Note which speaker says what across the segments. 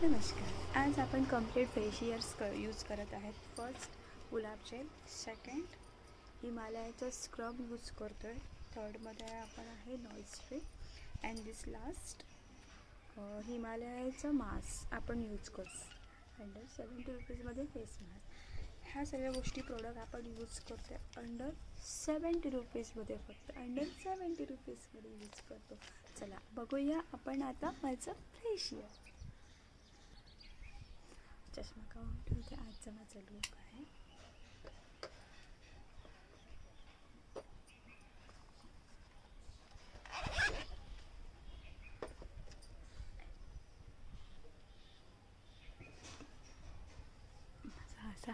Speaker 1: नमस्कार. आज आपण कम्प्लीट फेशियर्स यूज करत आहेत. फर्स्ट गुलाब जेल, सेकंड हिमालयाचा स्क्रब यूज करतो आहे, थर्डमध्ये आपण आहे noise free and this last हिमालयाचा मास्क आपण यूज करतो अंडर 70 रुपीजमध्ये फेस मास्क. ह्या सगळ्या गोष्टी प्रोडक्ट आपण यूज करतो अंडर 70 रुपीजमध्ये, फक्त अंडर 70 रुपीजमध्ये यूज करतो. चला बघूया आपण आता माझं फेशियल. चष्मा काढून ठेवते. आजचा माझा लूक आहे. माझा असा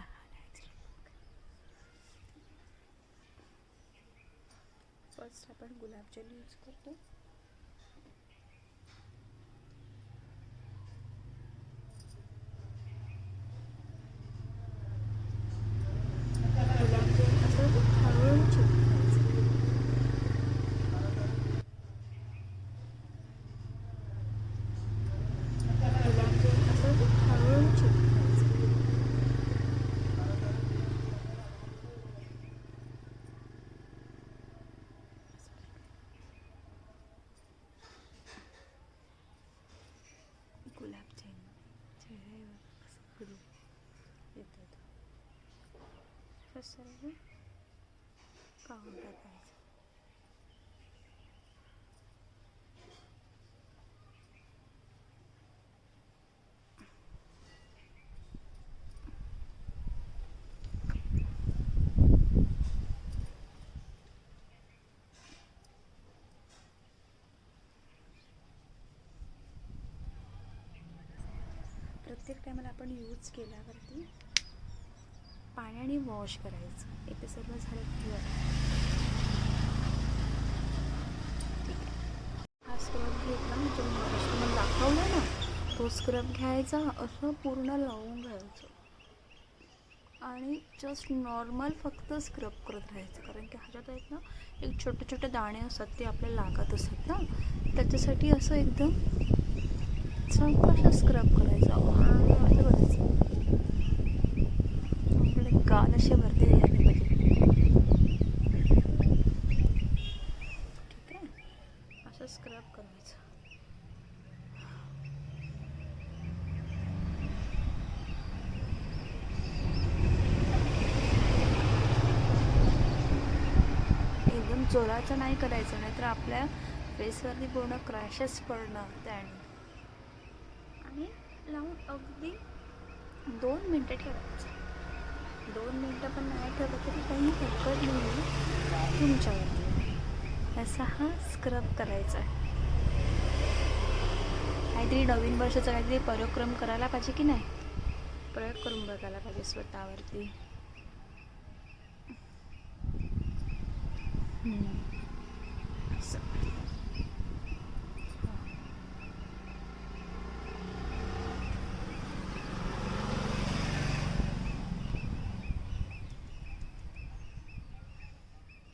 Speaker 1: फर्स्ट आपण गुलाब जेल यूज करतो. गुलाब जेल चेहऱ्यावर असं ग्लो येतो. सर्व काढून टाकायचं. प्रत्येक टायमाला आपण यूज केल्यावरती पाण्याने वॉश करायचं. इथे सर्व झालं क्लिअर. ठीक आहे. हा स्क्रब घेतला म्हणजे तुम्हाला दाखवलं ना, तो स्क्रब घ्यायचा, असं पूर्ण लावून घ्यायचं आणि जस्ट नॉर्मल फक्त स्क्रब करत राहायचं. कारण की ह्याच्यात आहेत ना एक छोटे छोटे दाणे असतात, ते आपल्याला लागत असतात ना, त्याच्यासाठी असं एकदम चौकशा स्क्रब करायचा आणि असं करायचं. आपल्याला गाल असे वरती यायला पाहिजे. ठीक आहे, असं स्क्रब करायचं. एकदम जोराचं नाही करायचं, नाहीतर आपल्या फेसवरती पूर्ण क्रॅशेस पडणार त्याने. आणि लावून अगदी 2 मिनटं ठेवायचं. 2 मिनटं पण नाही ठेवलं तरी काही हरकत नाही तुमच्यावरती. असा हा स्क्रब करायचा आहे. काहीतरी नवीन वर्षाचा काहीतरी पराक्रम करायला पाहिजे की नाही, प्रयोग करून बघायला पाहिजे स्वतःवरती. असं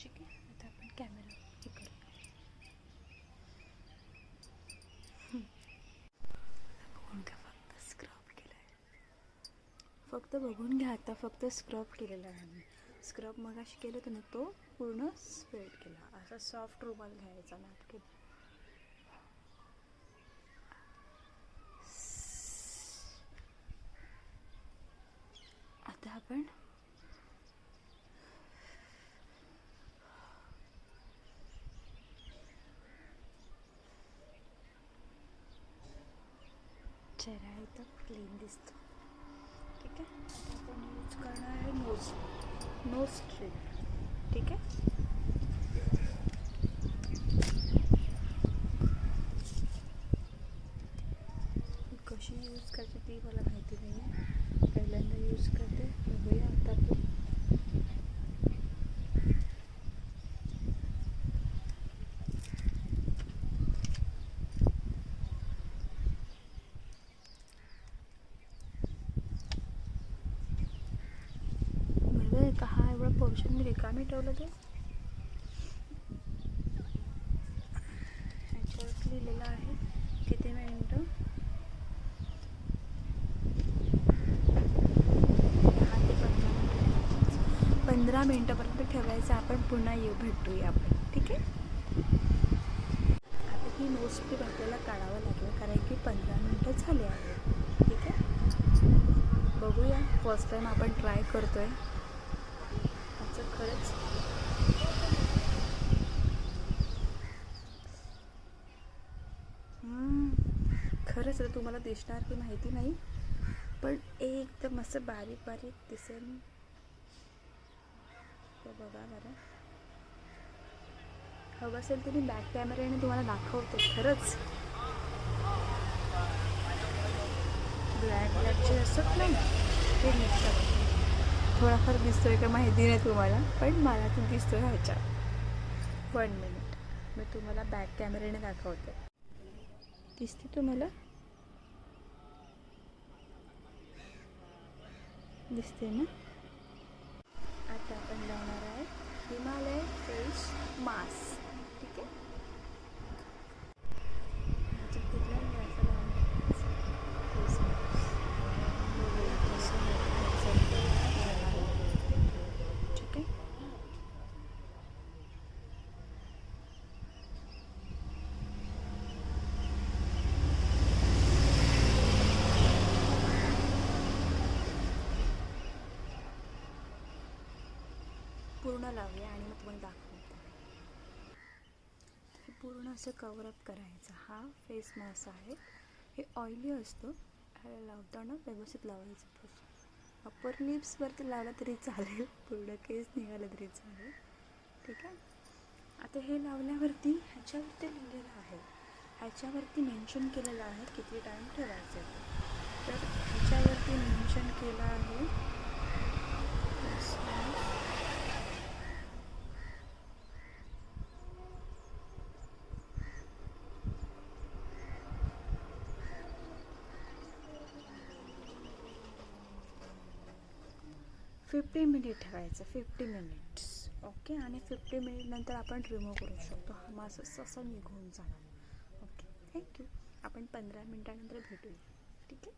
Speaker 1: ठीक आहे. आता आपण कॅमेरा हे करू. बघून घ्या, फक्त स्क्रब केलं आहे. फक्त बघून घ्या, आता फक्त स्क्रब केलेला आहे मी. स्क्रब मगाशी केलं होतं ना, तो पूर्ण स्प्रेड केला. असा सॉफ्ट रुमाल घ्यायचा, नॅपकिन. आता आपण चेहरा एकदम क्लीन दिसतो. ठीक आहे. आता आपण यूज करणार आहे नोज स्ट्रिप. ठीक आहे. कशी यूज करायची ती मला माहिती नाही आहे, पहिल्यांदा यूज करते. बघूया आता आपण. बरोबर का, हा एवढा पोर्शन मी रिकामी ठेवलं ते. ह्याच्यावर लिहिलेलं आहे किती मिनटं 15 मिनटापर्यंत ठेवायचं. आपण पुन्हा भेटूया आपण, ठीक आहे. आता ही नोज क्लिप आपल्याला काढावं लागेल कारण की 15 मिनटं झाले आहे, ठीक आहे. बघूया, फर्स्ट टाईम आपण ट्राय करतो आहे. त्याचं खरंच खरंच तर तुम्हाला दिसणार की माहिती नाही, पण एकदम असं बारीक बारीक दिसेल. बघा बरं, हवं असेल तर मी बॅक कॅमेऱ्याने तुम्हाला दाखवते. खरंच ब्लॅकचे असतात ना, ते निघतात. थोडाफार दिसतोय का माहिती नाही तुम्हाला, पण मला तर दिसतोय ह्याच्या. 1 मिनिट, मी तुम्हाला बॅक कॅमेऱ्याने दाखवते. दिसते तुम्हाला? दिसते ना? आता आपण लावणार आहे हिमालय फेस मास्क, ठीक आहे. ठीक आहे. पूर्ण लावूया आणि मग तुम्हाला दाखवते. हे पूर्ण असं कवरअप करायचं. हा फेस मास्क आहे, हे ऑइली असतो. ह्याला लावताना व्यवस्थित लावायचं. अप्पर लिप्सवरती लावला तरी चालेल, पूर्ण केस निघाला तरी चालेल, ठीक आहे. आता हे लावल्यावरती ह्याच्यावरती लिहिलेलं आहे, ह्याच्यावरती मेन्शन केलेलं आहे किती टाईम ठेवायचं आहे. तर ह्याच्यावरती मेन्शन केलं आहे 50 मिनिट ठेवायचं, 50 मिनिट्स, ओके. आणि 50 मिनिट नंतर आपण रिमूव्ह करू शकतो. हा मास्क असं निघून जाणार, ओके. थँक्यू. आपण 15 मिनटानंतर भेटूया, ठीक आहे.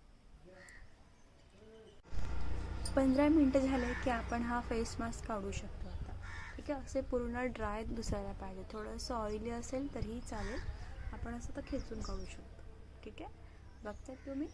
Speaker 1: 15 मिनटं झाले की आपण हा फेस मास्क काढू शकतो आता, ठीक आहे. असे पूर्ण ड्राय दिसायला पाहिजे. थोडंसं ऑइली असेल तरीही चालेल, आपण असं तर खेचून काढू शकतो, ठीक आहे. बघताय तुम्ही?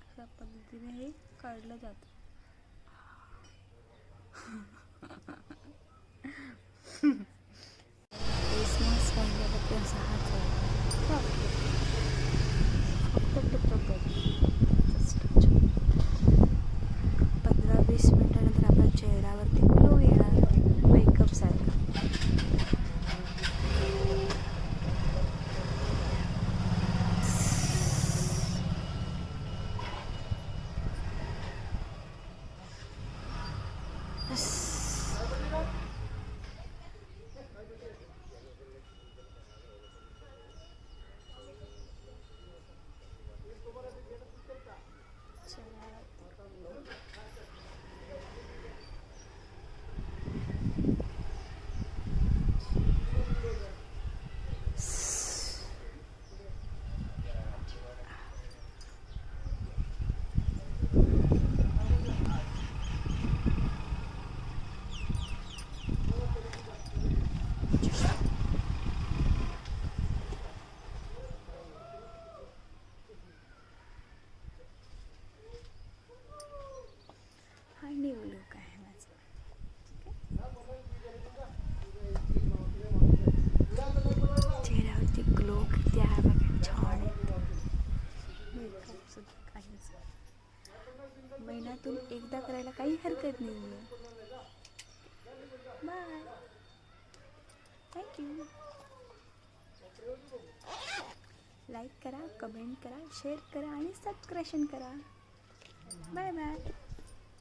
Speaker 1: अशा पद्धतीने हे काढलं जातं. फेस मास्क काढल्याबद्दल असा हात फक्त 15-20 मिनिटानंतर आपल्या चेहऱ्यावरती ग्लो येणार, मेकअप सारखा. महिन्यातून एकदा करायला काही हरकत नाही आहे. बाय. थँक्यू. लाईक करा, कमेंट करा, शेअर करा आणि सबस्क्रिप्शन करा. Bye bye.